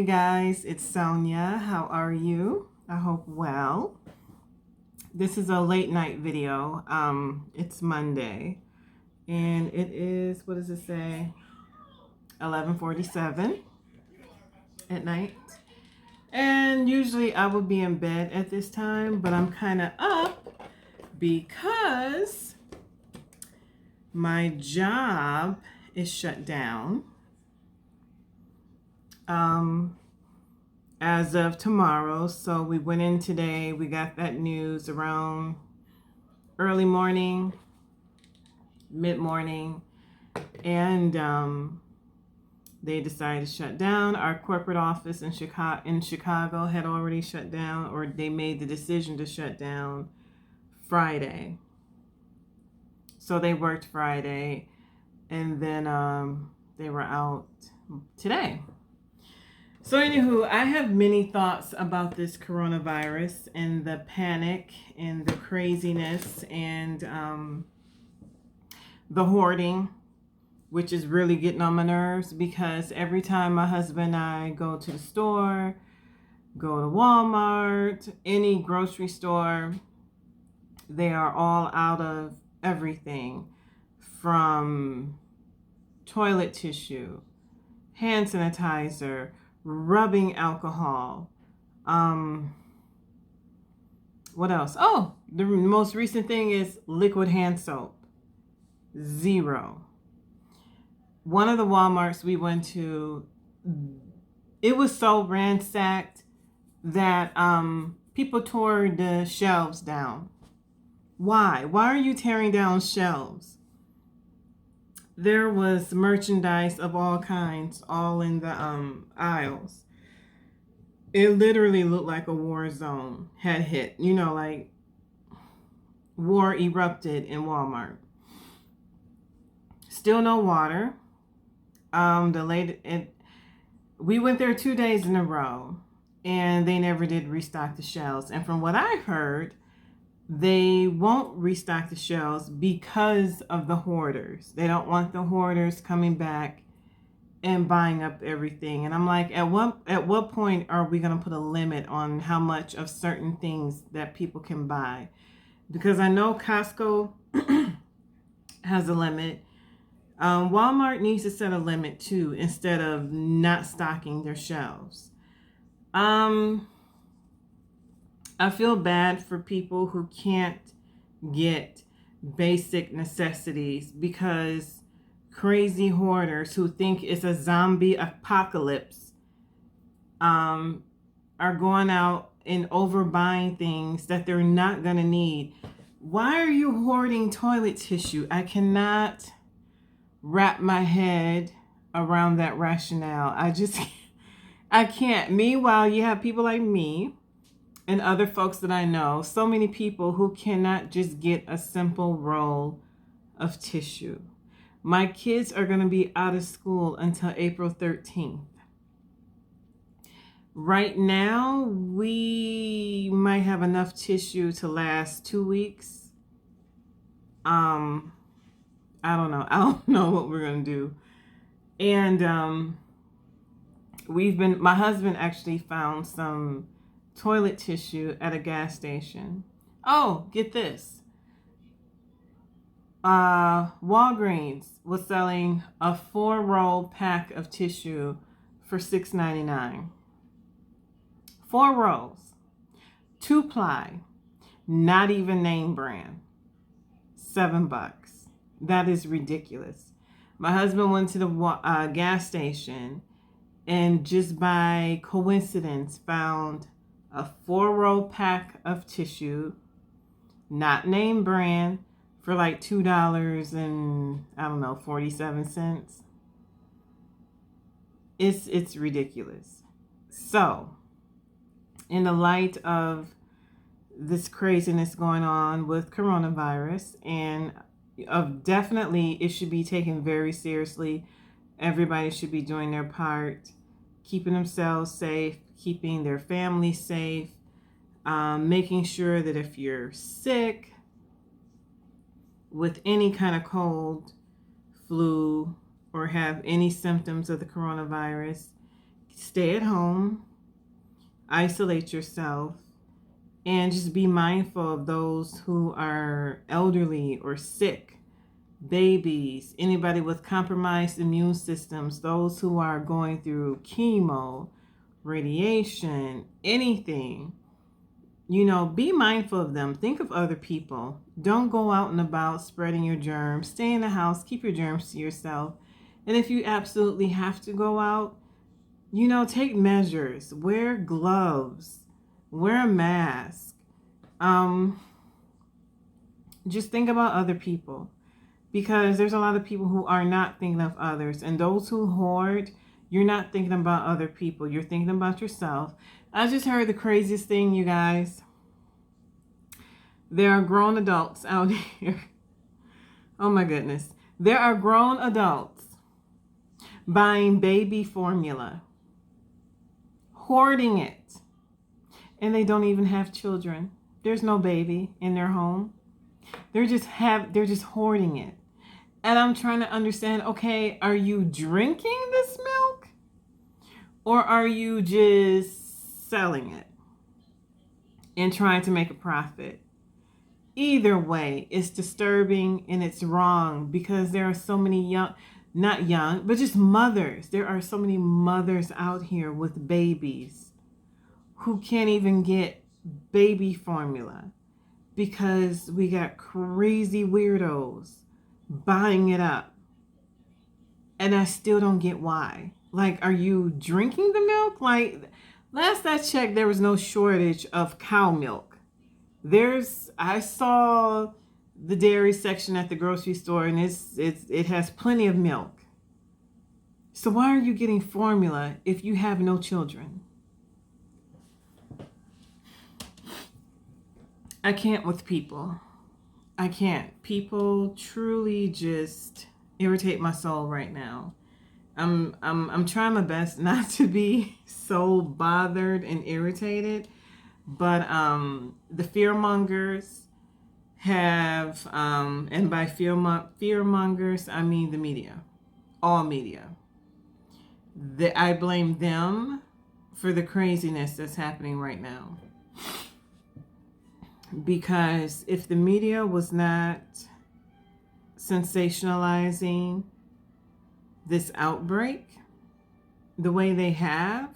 you guys, it's Sonia. How are you? I hope well. This is a late night video. It's Monday and it is, what does it say? 11:47 at night. And usually I would be in bed at this time, but I'm kind of up because my job is shut down. As of tomorrow. So we went in today. We got that news around early morning, mid-morning, and they decided to shut down. Our corporate office in Chicago had already shut down, or they made the decision to shut down Friday. So they worked Friday, and then they were out today. So anywho, I have many thoughts about this coronavirus and the panic and the craziness and the hoarding, which is really getting on my nerves because every time my husband and I go to the store, go to Walmart, any grocery store, they are all out of everything from toilet tissue, hand sanitizer, rubbing alcohol. What else? Oh, the most recent thing is liquid hand soap. 0. One of the Walmarts we went to, it was so ransacked that people tore the shelves down. Why? Why are you tearing down shelves? There was merchandise of all kinds all in the aisles. It literally looked like a war zone had hit. You know, like war erupted in Walmart. Still no water. We went there 2 days in a row, and they never did restock the shelves. And from what I heard, they won't restock the shelves because of the hoarders. They don't want the hoarders coming back and buying up everything. And I'm like, at what point are we going to put a limit on how much of certain things that people can buy? Because I know Costco has a limit. Walmart needs to set a limit too, instead of not stocking their shelves. I feel bad for people who can't get basic necessities because crazy hoarders who think it's a zombie apocalypse are going out and overbuying things that they're not going to need. Why are you hoarding toilet tissue? I cannot wrap my head around that rationale. I can't. Meanwhile, you have people like me and other folks that I know, so many people who cannot just get a simple roll of tissue. My kids are going to be out of school until April 13th. Right now, we might have enough tissue to last 2 weeks. I don't know. I don't know what we're going to do. And my husband actually found some toilet tissue at a gas station. Oh, get this. Walgreens was selling a 4-roll pack of tissue for $6.99. 4 rolls. 2-ply. Not even name brand. $7. That is ridiculous. My husband went to the gas station and just by coincidence found a 4-roll pack of tissue, not name brand, for like $2 and I don't know, 47 cents. It's ridiculous. So, in the light of this craziness going on with coronavirus, and definitely it should be taken very seriously. Everybody should be doing their part, keeping themselves safe, keeping their family safe, making sure that if you're sick with any kind of cold, flu, or have any symptoms of the coronavirus, stay at home, isolate yourself, and just be mindful of those who are elderly or sick, babies, anybody with compromised immune systems, those who are going through chemo, radiation, anything. Be mindful of them. Think of other people. Don't go out and about spreading your germs. Stay in the house. Keep your germs to yourself. And if you absolutely have to go out, take measures. Wear gloves. Wear a mask. Just think about other people, because there's a lot of people who are not thinking of others. And those who hoard, you're not thinking about other people. You're thinking about yourself. I just heard the craziest thing, you guys. There are grown adults out here. Oh my goodness. There are grown adults buying baby formula, hoarding it, and they don't even have children. There's no baby in their home. They're just hoarding it. And I'm trying to understand, okay, are you drinking this milk? Or are you just selling it and trying to make a profit? Either way, it's disturbing and it's wrong, because there are so many not young, but just mothers. There are so many mothers out here with babies who can't even get baby formula because we got crazy weirdos buying it up. And I still don't get why. Like, are you drinking the milk? Like, last I checked, there was no shortage of cow milk. I saw the dairy section at the grocery store, and it has plenty of milk. So why are you getting formula if you have no children? I can't with people. I can't. People truly just irritate my soul right now. I'm trying my best not to be so bothered and irritated, but the fearmongers have, and by fearmongers I mean the media, all media. I blame them for the craziness that's happening right now. Because if the media was not sensationalizing this outbreak the way they have,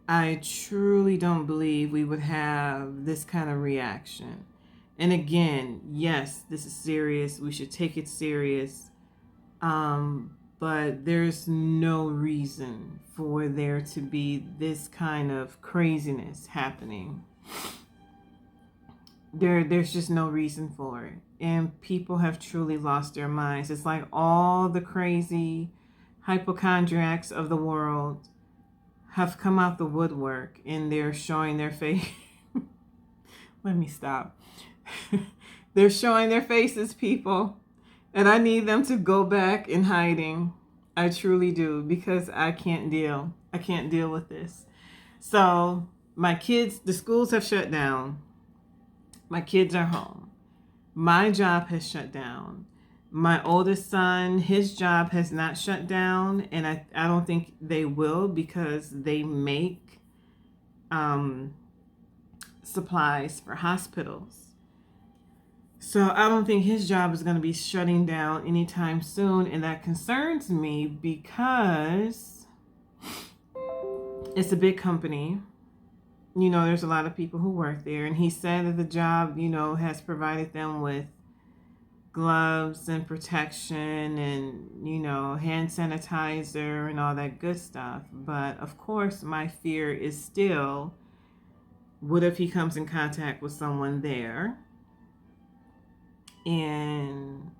I truly don't believe we would have this kind of reaction. And again, yes, this is serious. We should take it serious. But there's no reason for there to be this kind of craziness happening. There's just no reason for it. And people have truly lost their minds. It's like all the crazy hypochondriacs of the world have come out the woodwork, and they're showing their face. Let me stop. They're showing their faces, people. And I need them to go back in hiding. I truly do, because I can't deal. I can't deal with this. So my kids, the schools have shut down. My kids are home. My job has shut down. My oldest son, his job has not shut down, and I don't think they will, because they make supplies for hospitals. So I don't think his job is going to be shutting down anytime soon, and that concerns me because it's a big company. There's a lot of people who work there, and he said that the job, has provided them with gloves and protection and, hand sanitizer and all that good stuff. But of course, my fear is still, what if he comes in contact with someone there? And,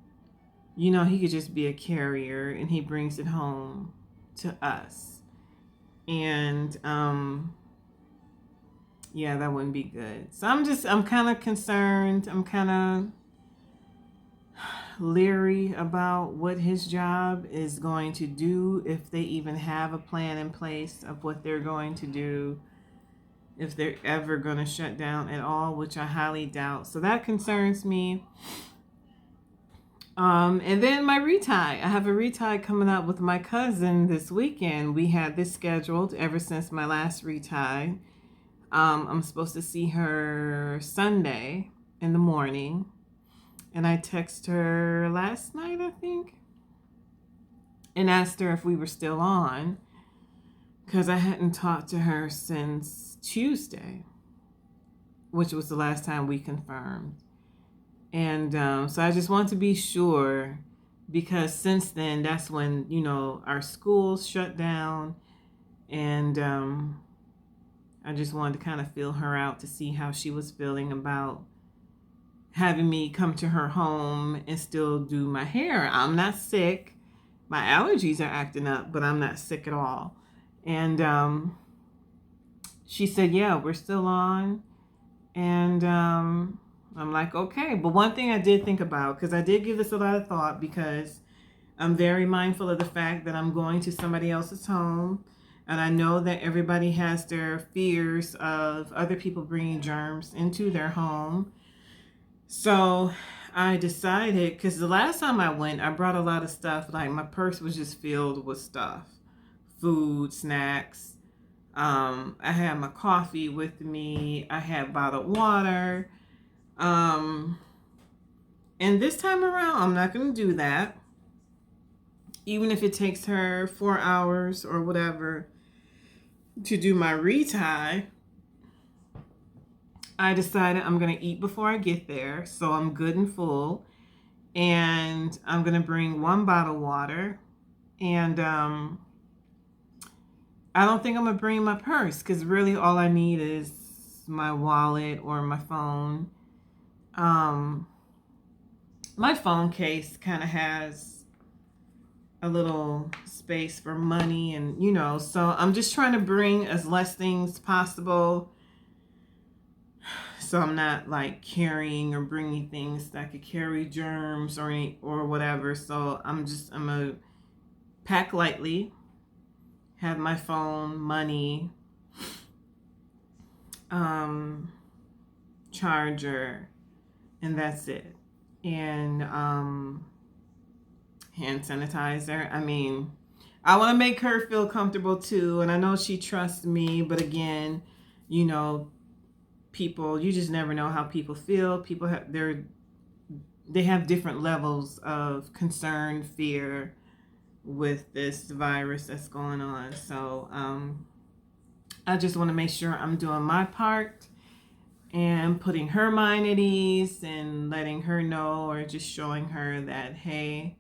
he could just be a carrier and he brings it home to us. And, yeah, that wouldn't be good. So I'm kind of concerned. I'm kind of leery about what his job is going to do, if they even have a plan in place of what they're going to do, if they're ever going to shut down at all, which I highly doubt. So that concerns me. And then my retie. I have a retie coming up with my cousin this weekend. We had this scheduled ever since my last retie. I'm supposed to see her Sunday in the morning. And I texted her last night, I think, and asked her if we were still on because I hadn't talked to her since Tuesday, which was the last time we confirmed. And so I just want to be sure because since then, that's when, our schools shut down. And I just wanted to kind of feel her out to see how she was feeling about having me come to her home and still do my hair. I'm not sick. My allergies are acting up, but I'm not sick at all. And she said, yeah, we're still on. And I'm like, okay. But one thing I did think about, because I did give this a lot of thought, because I'm very mindful of the fact that I'm going to somebody else's home. And I know that everybody has their fears of other people bringing germs into their home. So I decided, because the last time I went, I brought a lot of stuff. Like my purse was just filled with stuff, food, snacks. I had my coffee with me. I had bottled water. And this time around, I'm not going to do that. Even if it takes her 4 hours or whatever to do my retie, I decided I'm going to eat before I get there. So I'm good and full. And I'm going to bring one bottle of water. And I don't think I'm going to bring my purse because really all I need is my wallet or my phone. My phone case kind of has a little space for money and, so I'm just trying to bring as less things possible. So I'm not like carrying or bringing things that could carry germs or whatever. So I'm gonna pack lightly, have my phone, money, charger, and that's it. And hand sanitizer. I mean, I want to make her feel comfortable too, and I know she trusts me, but again, people, you just never know how people feel. People they have different levels of concern, fear with this virus that's going on. So I just want to make sure I'm doing my part and putting her mind at ease and letting her know, or just showing her that, hey,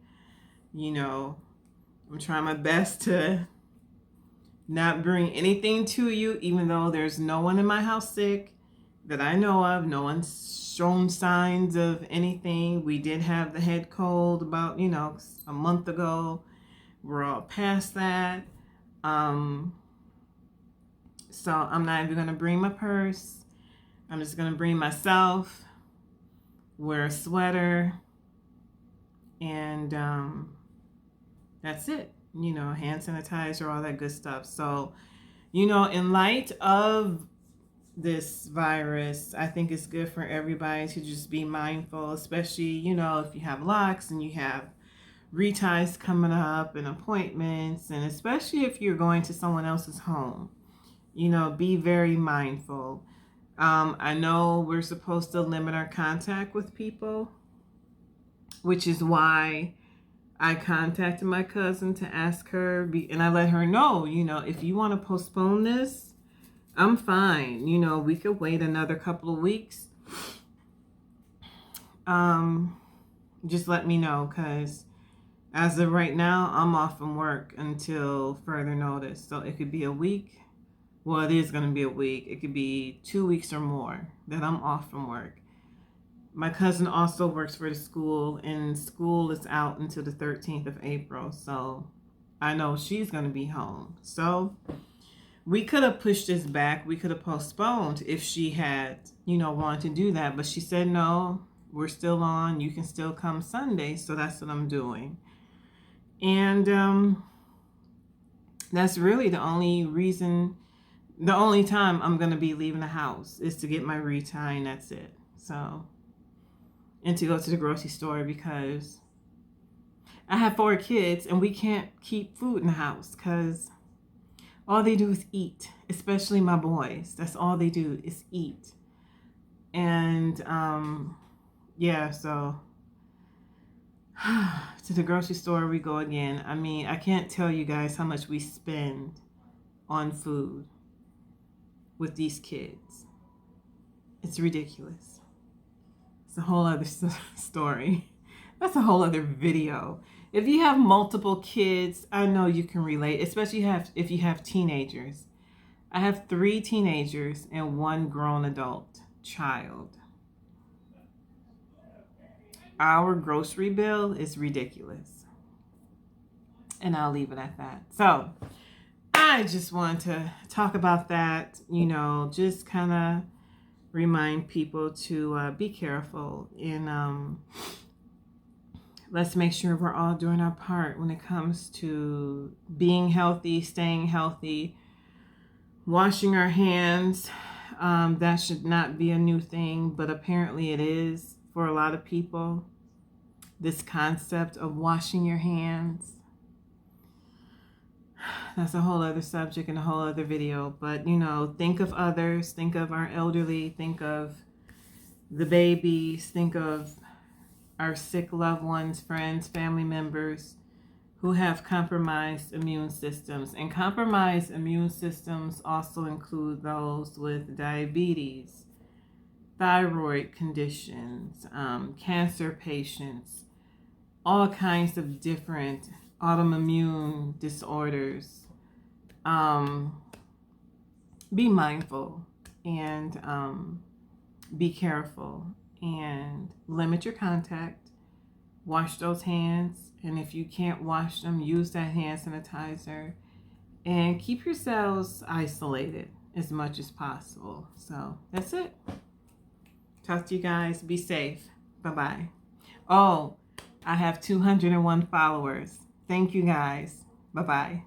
I'm trying my best to not bring anything to you, even though there's no one in my house sick that I know of. No one's shown signs of anything. We did have the head cold about, a month ago. We're all past that. So I'm not even going to bring my purse. I'm just going to bring myself, wear a sweater, and that's it. Hand sanitizer, all that good stuff. So, in light of this virus, I think it's good for everybody to just be mindful, especially, if you have locks and you have reties coming up and appointments, and especially if you're going to someone else's home, be very mindful. I know we're supposed to limit our contact with people, which is why I contacted my cousin to ask her, and I let her know, if you want to postpone this, I'm fine. We could wait another couple of weeks. Just let me know, because as of right now, I'm off from work until further notice. So it could be a week. Well, it is going to be a week. It could be 2 weeks or more that I'm off from work. My cousin also works for the school, and school is out until the 13th of April. So I know she's going to be home. So we could have pushed this back. We could have postponed if she had, wanted to do that. But she said, no, we're still on. You can still come Sunday. So that's what I'm doing. And that's really the only time I'm going to be leaving the house is to get my retie, and that's it. So, and to go to the grocery store because I have 4 kids and we can't keep food in the house because all they do is eat, especially my boys. That's all they do is eat. And yeah, so to the grocery store we go again. I mean, I can't tell you guys how much we spend on food with these kids. It's ridiculous. It's a whole other story. That's a whole other video. If you have multiple kids, I know you can relate, especially if you have teenagers. I have 3 teenagers and 1 grown adult child. Our grocery bill is ridiculous. And I'll leave it at that. So I just want to talk about that, just kind of remind people to be careful and let's make sure we're all doing our part when it comes to being healthy, staying healthy, washing our hands. That should not be a new thing, but apparently it is for a lot of people. This concept of washing your hands. That's a whole other subject and a whole other video. But, think of others. Think of our elderly. Think of the babies. Think of our sick loved ones, friends, family members who have compromised immune systems. And compromised immune systems also include those with diabetes, thyroid conditions, cancer patients, all kinds of different autoimmune disorders. Be mindful and be careful and limit your contact. Wash those hands, and if you can't wash them, use that hand sanitizer and keep yourselves isolated as much as possible. So that's it. Talk to you guys. Be safe. Bye-bye. Oh, I have 201 followers. Thank you guys. Bye-bye.